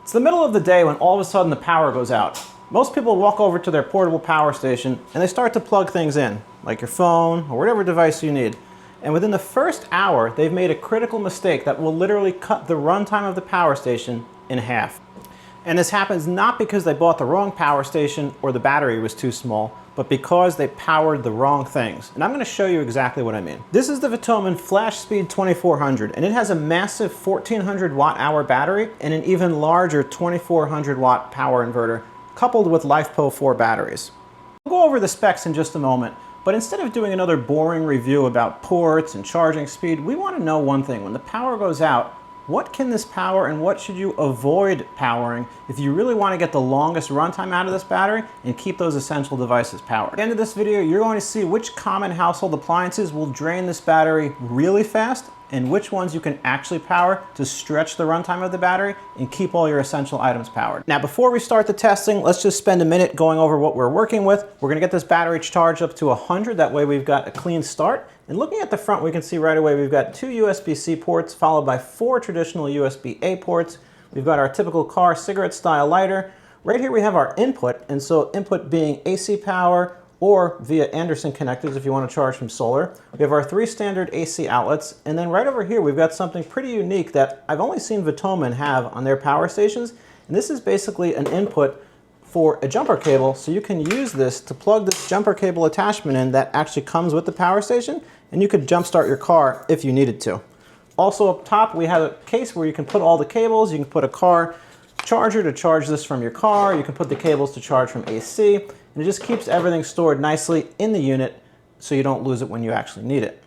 It's the middle of the day when all of a sudden the power goes out. Most people walk over to their portable power station and they start to plug things in, like your phone or whatever device you need. And within the first hour, they've made a critical mistake that will literally cut the runtime of the power station in half. And this happens not because they bought the wrong power station or the battery was too small, but because they powered the wrong things. And I'm going to show you exactly what I mean. This is the VTOMAN FlashSpeed 2400, and it has a massive 1400 watt-hour battery and an even larger 2400 watt power inverter, coupled with LiFePO4 batteries. We'll go over the specs in just a moment, but instead of doing another boring review about ports and charging speed, we want to know one thing. When the power goes out, what can this power and what should you avoid powering if you really want to get the longest runtime out of this battery and keep those essential devices powered? At the end of this video, you're going to see which common household appliances will drain this battery really fast and which ones you can actually power to stretch the runtime of the battery and keep all your essential items powered. Now, before we start the testing, let's just spend a minute going over what we're working with. We're going to get this battery charged up to 100. That way we've got a clean start. And looking at the front, we can see right away we've got 2 USB-C ports followed by 4 traditional USB-A ports. We've got our typical car cigarette style lighter. Right here we have our input, and so input being AC power or via Anderson connectors if you want to charge from solar. We have our 3 standard AC outlets, and then right over here we've got something pretty unique that I've only seen VTOMAN have on their power stations, and this is basically an input for a jumper cable, so you can use this to plug this jumper cable attachment in that actually comes with the power station, and you could jump start your car if you needed to. Also up top we have a case where you can put all the cables. You can put a car charger to charge this from your car, you can put the cables to charge from AC, and it just keeps everything stored nicely in the unit so you don't lose it when you actually need it.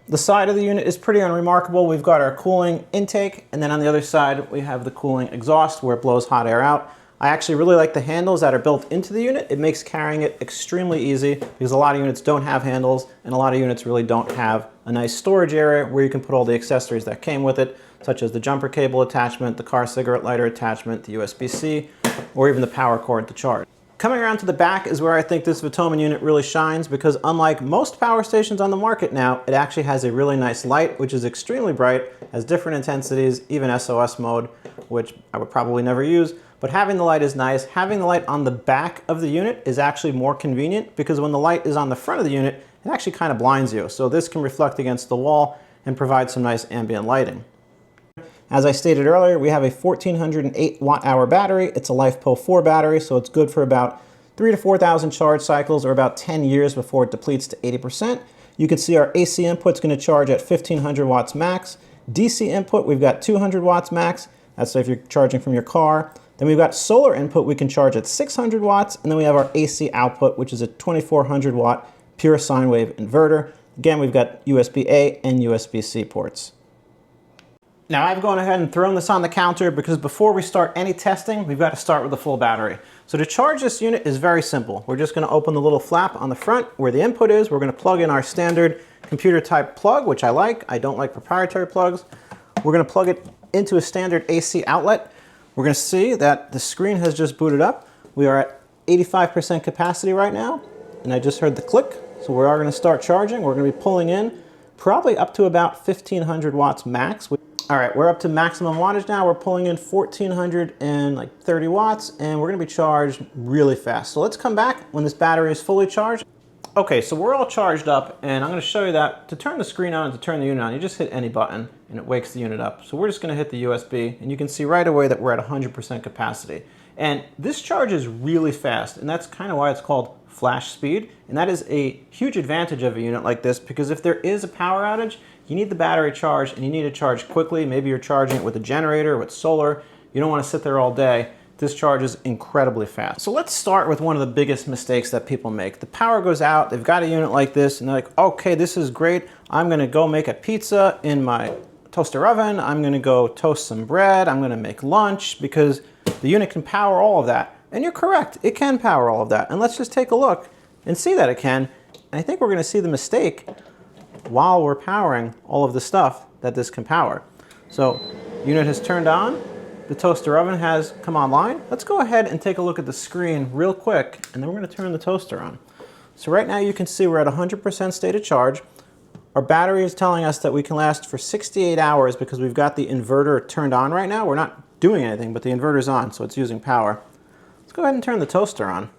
The side of the unit is pretty unremarkable. We've got our cooling intake, and then on the other side we have the cooling exhaust where it blows hot air out. I actually really like the handles that are built into the unit. It makes carrying it extremely easy because a lot of units don't have handles and a lot of units really don't have a nice storage area where you can put all the accessories that came with it, such as the jumper cable attachment, the car cigarette lighter attachment, the USB-C, or even the power cord to charge. Coming around to the back is where I think this VTOMAN unit really shines because unlike most power stations on the market now, it actually has a really nice light, which is extremely bright, has different intensities, even SOS mode, which I would probably never use. But having the light is nice. Having the light on the back of the unit is actually more convenient because when the light is on the front of the unit, it actually kind of blinds you. So this can reflect against the wall and provide some nice ambient lighting. As I stated earlier, we have a 1408 watt-hour battery. It's a LiFePO4 battery, so it's good for about 3,000 to 4,000 charge cycles or about 10 years before it depletes to 80%. You can see our AC input's going to charge at 1500 watts max. DC input, we've got 200 watts max. That's if you're charging from your car. Then we've got solar input, we can charge at 600 watts, and then we have our AC output, which is a 2400 watt pure sine wave inverter. Again, we've got USB-A and USB-C ports. Now I've gone ahead and thrown this on the counter because before we start any testing, we've got to start with the full battery. So to charge this unit is very simple. We're just going to open the little flap on the front where the input is. We're going to plug in our standard computer type plug, which I like. I don't like proprietary plugs. We're going to plug it into a standard AC outlet. We're going to see that the screen has just booted up. We are at 85% capacity right now, and I just heard the click. So we are going to start charging. We're going to be pulling in probably up to about 1500 watts max. All right, we're up to maximum wattage now. We're pulling in 1430 watts, and we're going to be charged really fast. So let's come back when this battery is fully charged. Okay, so we're all charged up, and I'm going to show you that to turn the screen on and to turn the unit on, you just hit any button and it wakes the unit up. So we're just going to hit the USB, and you can see right away that we're at 100% capacity. And this charges really fast, and that's kind of why it's called flash speed. And that is a huge advantage of a unit like this because if there is a power outage, you need the battery charged and you need to charge quickly. Maybe you're charging it with a generator, with solar. You don't want to sit there all day. This charges incredibly fast. So let's start with one of the biggest mistakes that people make. The power goes out, they've got a unit like this, and they're like, okay, this is great. I'm gonna go make a pizza in my toaster oven. I'm gonna go toast some bread. I'm gonna make lunch because the unit can power all of that. And you're correct, it can power all of that. And let's just take a look and see that it can. And I think we're gonna see the mistake while we're powering all of the stuff that this can power. So unit has turned on. The toaster oven has come online. Let's go ahead and take a look at the screen real quick, and then we're going to turn the toaster on. So right now you can see we're at 100% state of charge. Our battery is telling us that we can last for 68 hours because we've got the inverter turned on right now. We're not doing anything, but the inverter's on, so it's using power. Let's go ahead and turn the toaster on.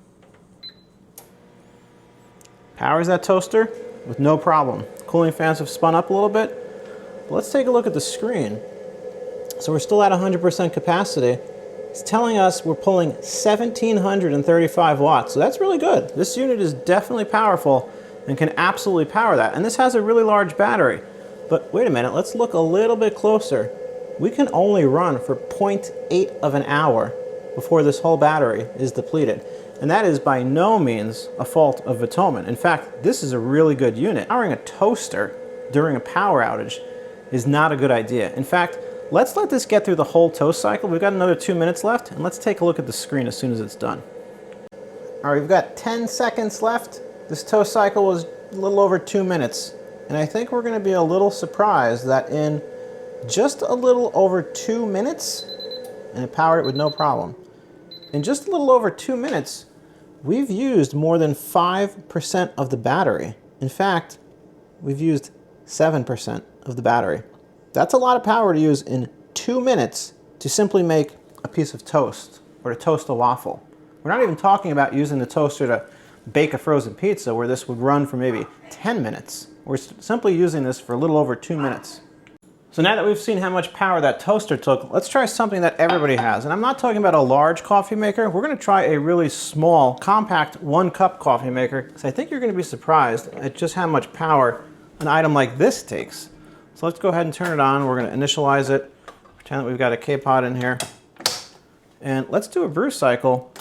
Powers that toaster with no problem. Cooling fans have spun up a little bit. But let's take a look at the screen. So we're still at 100% capacity. It's telling us we're pulling 1,735 watts, so that's really good. This unit is definitely powerful and can absolutely power that. And this has a really large battery. But wait a minute, let's look a little bit closer. We can only run for 0.8 of an hour before this whole battery is depleted. And that is by no means a fault of VTOMAN. In fact, this is a really good unit. Powering a toaster during a power outage is not a good idea. In fact, let's let this get through the whole toast cycle. We've got another 2 minutes left, and let's take a look at the screen as soon as it's done. All right, we've got 10 seconds left. This toast cycle was a little over 2 minutes, and I think we're gonna be a little surprised that in just a little over 2 minutes, and it powered it with no problem. In just a little over 2 minutes, we've used more than 5% of the battery. In fact, we've used 7% of the battery. That's a lot of power to use in 2 minutes to simply make a piece of toast or to toast a waffle. We're not even talking about using the toaster to bake a frozen pizza where this would run for maybe 10 minutes. We're simply using this for a little over 2 minutes. So now that we've seen how much power that toaster took, let's try something that everybody has. And I'm not talking about a large coffee maker. We're gonna try a really small, compact 1-cup coffee maker, because I think you're gonna be surprised at just how much power an item like this takes. So let's go ahead and turn it on. We're gonna initialize it, pretend that we've got a K-pod in here. And let's do a brew cycle.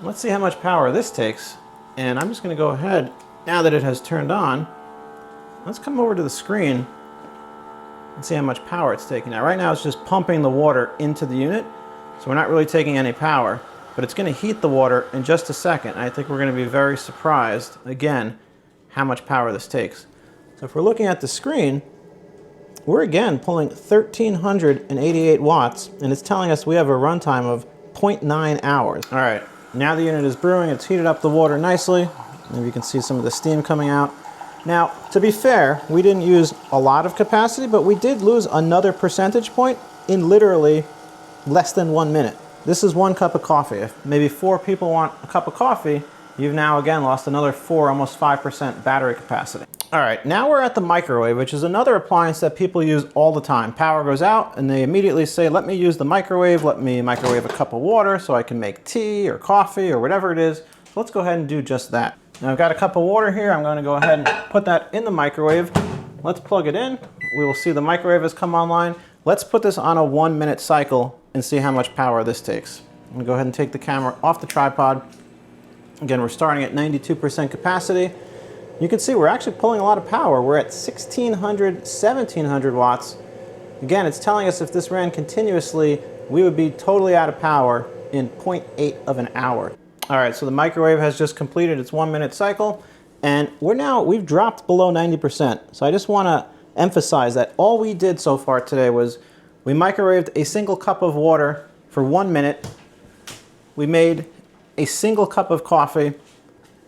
Let's see how much power this takes. And I'm just gonna go ahead, now that it has turned on, let's come over to the screen and see how much power it's taking. Now, right now it's just pumping the water into the unit, so we're not really taking any power, but it's gonna heat the water in just a second. I think we're gonna be very surprised, again, how much power this takes. So if we're looking at the screen, we're again pulling 1,388 watts, and it's telling us we have a runtime of 0.9 hours. All right, now the unit is brewing, it's heated up the water nicely. Maybe you can see some of the steam coming out. Now, to be fair, we didn't use a lot of capacity, but we did lose another percentage point in literally less than 1 minute. This is 1 cup of coffee. If maybe 4 people want a cup of coffee, you've now again lost another 4, almost 5% battery capacity. All right, now we're at the microwave, which is another appliance that people use all the time. Power goes out and they immediately say, let me use the microwave, let me microwave a cup of water so I can make tea or coffee or whatever it is. So let's go ahead and do just that. Now I've got a cup of water here. I'm going to go ahead and put that in the microwave. Let's plug it in. We will see the microwave has come online. Let's put this on a 1 minute cycle and see how much power this takes. I'm going to go ahead and take the camera off the tripod. Again, we're starting at 92% capacity. You can see we're actually pulling a lot of power. We're at 1,600, 1,700 watts. Again, it's telling us if this ran continuously, we would be totally out of power in 0.8 of an hour. All right, so the microwave has just completed its 1 minute cycle, and we've dropped below 90%. So I just want to emphasize that all we did so far today was we microwaved a single cup of water for 1 minute, we made a single cup of coffee,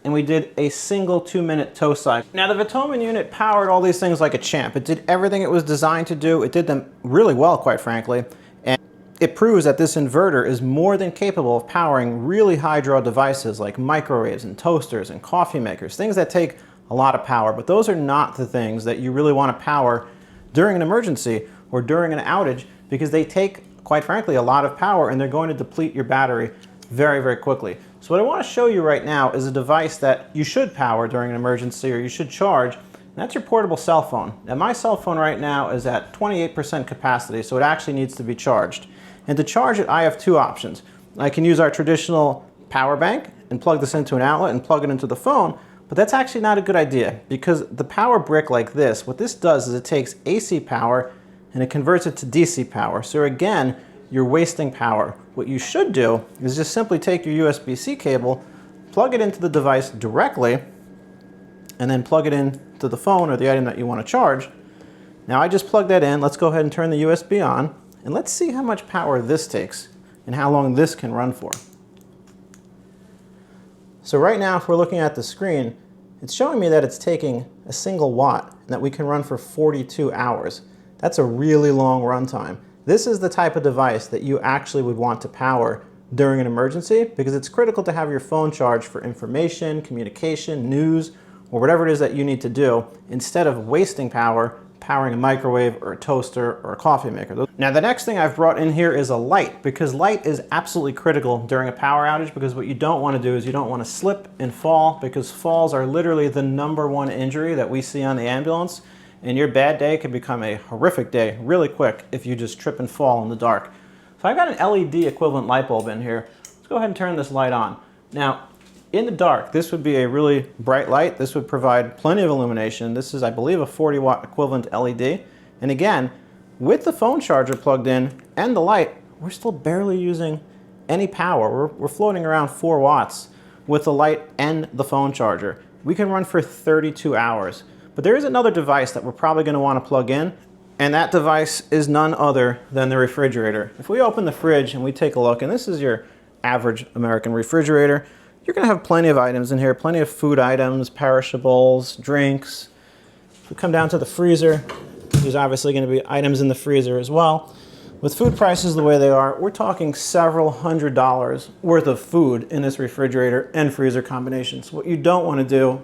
and we did a single 2 minute toast cycle. Now the VTOMAN unit powered all these things like a champ. It did everything it was designed to do. It did them really well, quite frankly. And it proves that this inverter is more than capable of powering really high draw devices like microwaves and toasters and coffee makers, things that take a lot of power. But those are not the things that you really want to power during an emergency or during an outage, because they take, quite frankly, a lot of power and they're going to deplete your battery very, very quickly. So what I want to show you right now is a device that you should power during an emergency or you should charge, and that's your portable cell phone. Now my cell phone right now is at 28% capacity, so it actually needs to be charged. And to charge it, I have 2 options. I can use our traditional power bank and plug this into an outlet and plug it into the phone, but that's actually not a good idea, because the power brick like this, what this does is it takes AC power and it converts it to DC power. So again, you're wasting power. What you should do is just simply take your USB-C cable, plug it into the device directly, and then plug it into the phone or the item that you want to charge. Now I just plugged that in. Let's go ahead and turn the USB on, and let's see how much power this takes and how long this can run for. So right now, if we're looking at the screen, it's showing me that it's taking a single watt and that we can run for 42 hours. That's a really long runtime. This is the type of device that you actually would want to power during an emergency, because it's critical to have your phone charged for information, communication, news, or whatever it is that you need to do, instead of wasting power powering a microwave or a toaster or a coffee maker. Now the next thing I've brought in here is a light, because light is absolutely critical during a power outage, because what you don't want to do is you don't want to slip and fall, because falls are literally the #1 injury that we see on the ambulance, and your bad day can become a horrific day really quick if you just trip and fall in the dark. So I've got an LED equivalent light bulb in here. Let's go ahead and turn this light on. Now, in the dark, this would be a really bright light. This would provide plenty of illumination. This is, I believe, a 40-watt equivalent LED. And again, with the phone charger plugged in and the light, we're still barely using any power. We're floating around 4 watts with the light and the phone charger. We can run for 32 hours. But there is another device that we're probably going to want to plug in, and that device is none other than the refrigerator. If we open the fridge and we take a look, and this is your average American refrigerator, you're going to have plenty of items in here, plenty of food items, perishables, drinks. If we come down to the freezer, there's obviously going to be items in the freezer as well. With food prices the way they are, we're talking several $100s worth of food in this refrigerator and freezer combination. So what you don't want to do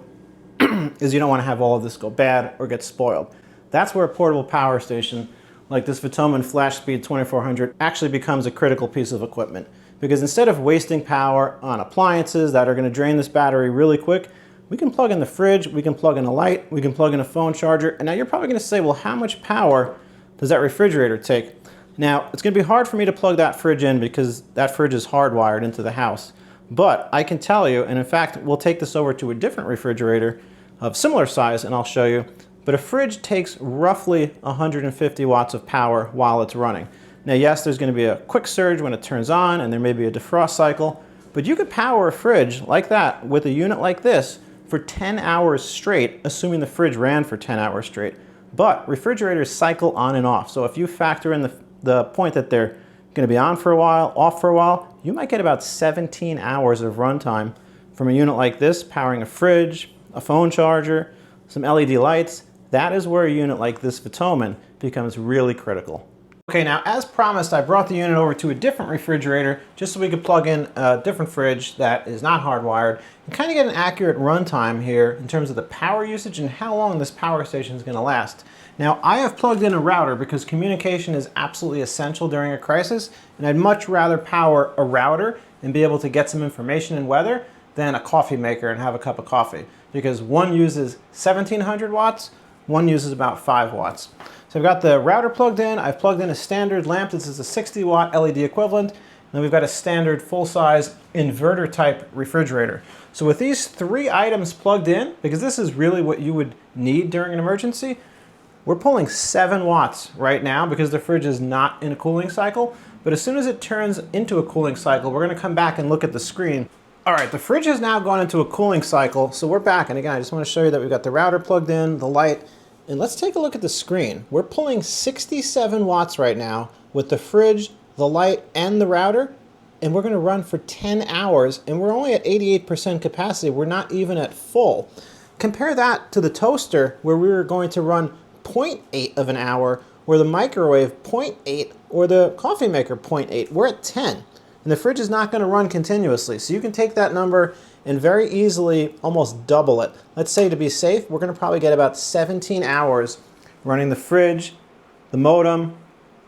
is you don't want to have all of this go bad or get spoiled. That's where a portable power station like this VTOMAN FlashSpeed 2400 actually becomes a critical piece of equipment. Because instead of wasting power on appliances that are going to drain this battery really quick, we can plug in the fridge, we can plug in a light, we can plug in a phone charger, and now you're probably going to say, well, how much power does that refrigerator take? Now, it's going to be hard for me to plug that fridge in because that fridge is hardwired into the house. But I can tell you, and in fact, we'll take this over to a different refrigerator of similar size, and I'll show you, but a fridge takes roughly 150 watts of power while it's running. Now, yes, there's going to be a quick surge when it turns on, and there may be a defrost cycle, but you could power a fridge like that with a unit like this for 10 hours straight, assuming the fridge ran for 10 hours straight. But refrigerators cycle on and off, so if you factor in the point that they're going to be on for a while, off for a while, you might get about 17 hours of runtime from a unit like this, powering a fridge, a phone charger, some LED lights. That is where a unit like this VTOMAN becomes really critical. Okay, now as promised, I brought the unit over to a different refrigerator just so we could plug in a different fridge that is not hardwired and kind of get an accurate runtime here in terms of the power usage and how long this power station is going to last. Now, I have plugged in a router because communication is absolutely essential during a crisis, and I'd much rather power a router and be able to get some information and weather than a coffee maker and have a cup of coffee, because one uses 1700 watts, one uses about 5 watts. So I've got the router plugged in, I've plugged in a standard lamp. This is a 60 watt LED equivalent. Then we've got a standard full-size inverter type refrigerator. So with these 3 items plugged in, because this is really what you would need during an emergency, we're pulling 7 watts right now because the fridge is not in a cooling cycle. But as soon as it turns into a cooling cycle, we're going to come back and look at the screen. All right, the fridge has now gone into a cooling cycle, so we're back. And again, I just want to show you that we've got the router plugged in, the light, and let's take a look at the screen. We're pulling 67 watts right now with the fridge, the light, and the router, and we're going to run for 10 hours, and we're only at 88% capacity. We're not even at full. Compare that to the toaster, where we were going to run 0.8 of an hour, or the microwave 0.8, or the coffee maker 0.8. We're at 10. And the fridge is not going to run continuously. So you can take that number and very easily almost double it. Let's say, to be safe, we're going to probably get about 17 hours running the fridge, the modem,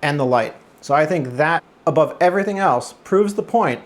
and the light. So I think that, above everything else, proves the point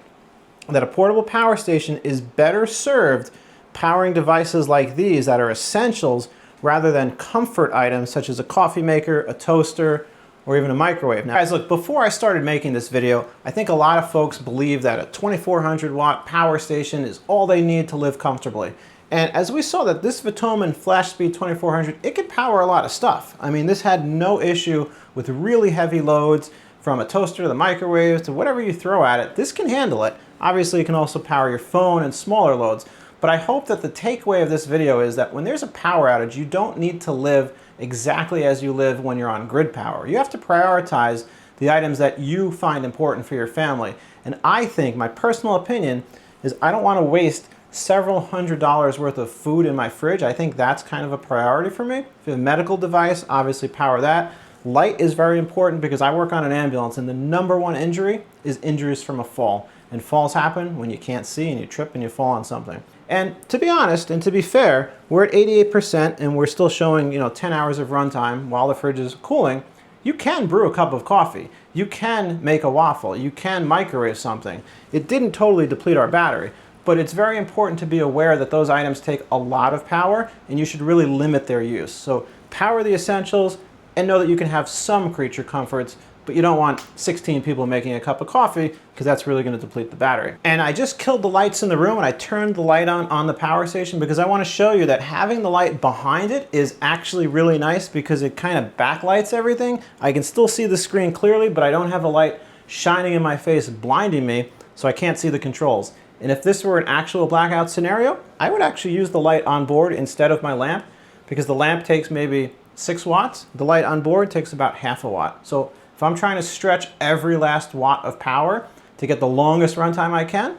that a portable power station is better served powering devices like these that are essentials rather than comfort items such as a coffee maker, a toaster, or even a microwave. Now guys, look, before I started making this video, I think a lot of folks believe that a 2400 watt power station is all they need to live comfortably. And as we saw that this VTOMAN FlashSpeed 2400, it could power a lot of stuff. I mean, this had no issue with really heavy loads, from a toaster to the microwave to whatever you throw at it. This can handle it. Obviously, it can also power your phone and smaller loads. But I hope that the takeaway of this video is that when there's a power outage, you don't need to live exactly as you live when you're on grid power. You have to prioritize the items that you find important for your family. And I think, my personal opinion, is I don't want to waste several $100s worth of food in my fridge. I think that's kind of a priority for me. If you have a medical device, obviously power that. Light is very important because I work on an ambulance and the #1 injury is injuries from a fall. And falls happen when you can't see and you trip and you fall on something. And to be honest and to be fair, we're at 88% and we're still showing 10 hours of runtime while the fridge is cooling. You can brew a cup of coffee. You can make a waffle. You can microwave something. It didn't totally deplete our battery, but it's very important to be aware that those items take a lot of power and you should really limit their use. So power the essentials and know that you can have some creature comforts, but you don't want 16 people making a cup of coffee because that's really going to deplete the battery. And I just killed the lights in the room and I turned the light on the power station because I want to show you that having the light behind it is actually really nice because it kind of backlights everything. I can still see the screen clearly, but I don't have a light shining in my face blinding me, so I can't see the controls. And if this were an actual blackout scenario, I would actually use the light on board instead of my lamp because the lamp takes maybe 6 watts. The light on board takes about half a watt. So if I'm trying to stretch every last watt of power to get the longest runtime I can,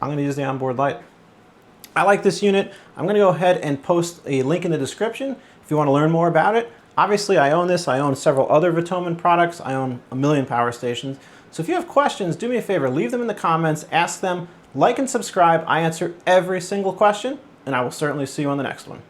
I'm going to use the onboard light. I like this unit. I'm going to go ahead and post a link in the description if you want to learn more about it. Obviously, I own this. I own several other VTOMAN products. I own a million power stations. So if you have questions, do me a favor, leave them in the comments, ask them, like and subscribe. I answer every single question, and I will certainly see you on the next one.